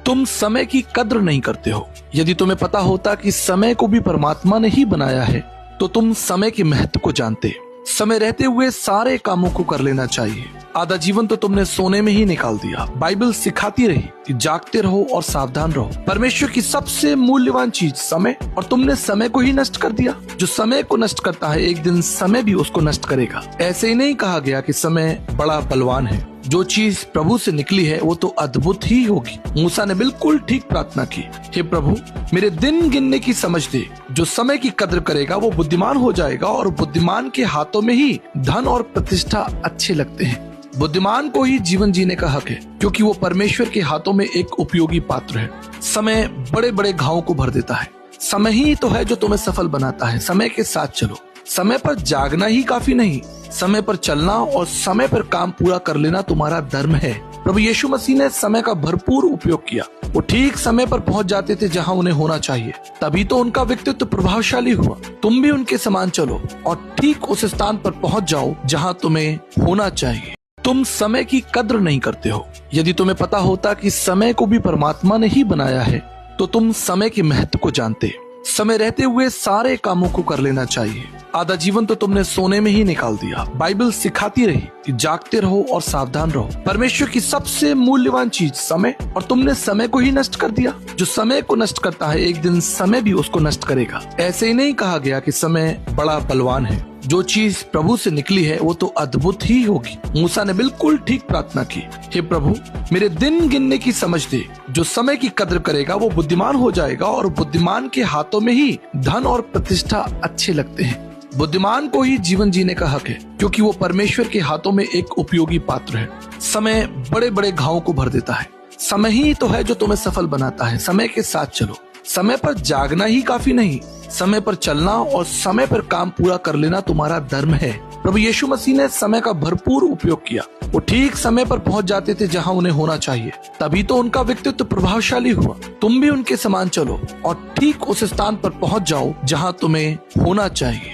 तुम समय की कद्र नहीं करते हो। यदि तुम्हें पता होता कि समय को भी परमात्मा ने ही बनाया है तो तुम समय के महत्व को जानते। समय रहते हुए सारे कामों को कर लेना चाहिए। आधा जीवन तो तुमने सोने में ही निकाल दिया। बाइबल सिखाती रही कि जागते रहो और सावधान रहो। परमेश्वर की सबसे मूल्यवान चीज समय, और तुमने समय को ही नष्ट कर दिया। जो समय को नष्ट करता है एक दिन समय भी उसको नष्ट करेगा। ऐसे ही नहीं कहा गया कि समय बड़ा बलवान है। जो चीज प्रभु से निकली है वो तो अद्भुत ही होगी। मूसा ने बिल्कुल ठीक प्रार्थना की, हे प्रभु मेरे दिन गिनने की समझ दे। जो समय की कद्र करेगा वो बुद्धिमान हो जाएगा, और बुद्धिमान के हाथों में ही धन और प्रतिष्ठा अच्छे लगते हैं। बुद्धिमान को ही जीवन जीने का हक है, क्योंकि वो परमेश्वर के हाथों में एक उपयोगी पात्र है। समय बड़े बड़े घावों को भर देता है। समय ही तो है जो तुम्हें सफल बनाता है। समय के साथ चलो। समय पर जागना ही काफी नहीं, समय पर चलना और समय पर काम पूरा कर लेना तुम्हारा धर्म है। प्रभु यीशु मसीह ने समय का भरपूर उपयोग किया। वो ठीक समय पर पहुंच जाते थे जहां उन्हें होना चाहिए, तभी तो उनका व्यक्तित्व प्रभावशाली हुआ। तुम भी उनके समान चलो और ठीक उस स्थान पर पहुंच जाओ जहां तुम्हें होना चाहिए। तुम समय की कद्र नहीं करते हो। यदि तुम्हें पता होता कि समय को भी परमात्मा ने ही बनाया है तो तुम समय के महत्व को जानते। समय रहते हुए सारे कामों को कर लेना चाहिए। आधा जीवन तो तुमने सोने में ही निकाल दिया। बाइबल सिखाती रही कि जागते रहो और सावधान रहो। परमेश्वर की सबसे मूल्यवान चीज समय, और तुमने समय को ही नष्ट कर दिया। जो समय को नष्ट करता है एक दिन समय भी उसको नष्ट करेगा। ऐसे ही नहीं कहा गया कि समय बड़ा बलवान है। जो चीज प्रभु से निकली है वो तो अद्भुत ही होगी। मूसा ने बिल्कुल ठीक प्रार्थना की, हे प्रभु मेरे दिन गिनने की समझ दे। जो समय की कद्र करेगा वो बुद्धिमान हो जाएगा, और बुद्धिमान के हाथों में ही धन और प्रतिष्ठा अच्छे लगते हैं। बुद्धिमान को ही जीवन जीने का हक है, क्योंकि वो परमेश्वर के हाथों में एक उपयोगी पात्र है। समय बड़े बड़े घावों को भर देता है। समय ही तो है जो तुम्हें सफल बनाता है। समय के साथ चलो। समय पर जागना ही काफी नहीं, समय पर चलना और समय पर काम पूरा कर लेना तुम्हारा धर्म है। प्रभु यीशु मसीह ने समय का भरपूर उपयोग किया। वो ठीक समय पर पहुंच जाते थे जहां उन्हें होना चाहिए, तभी तो उनका व्यक्तित्व प्रभावशाली हुआ। तुम भी उनके समान चलो और ठीक उस स्थान पर पहुंच जाओ जहां तुम्हें होना चाहिए।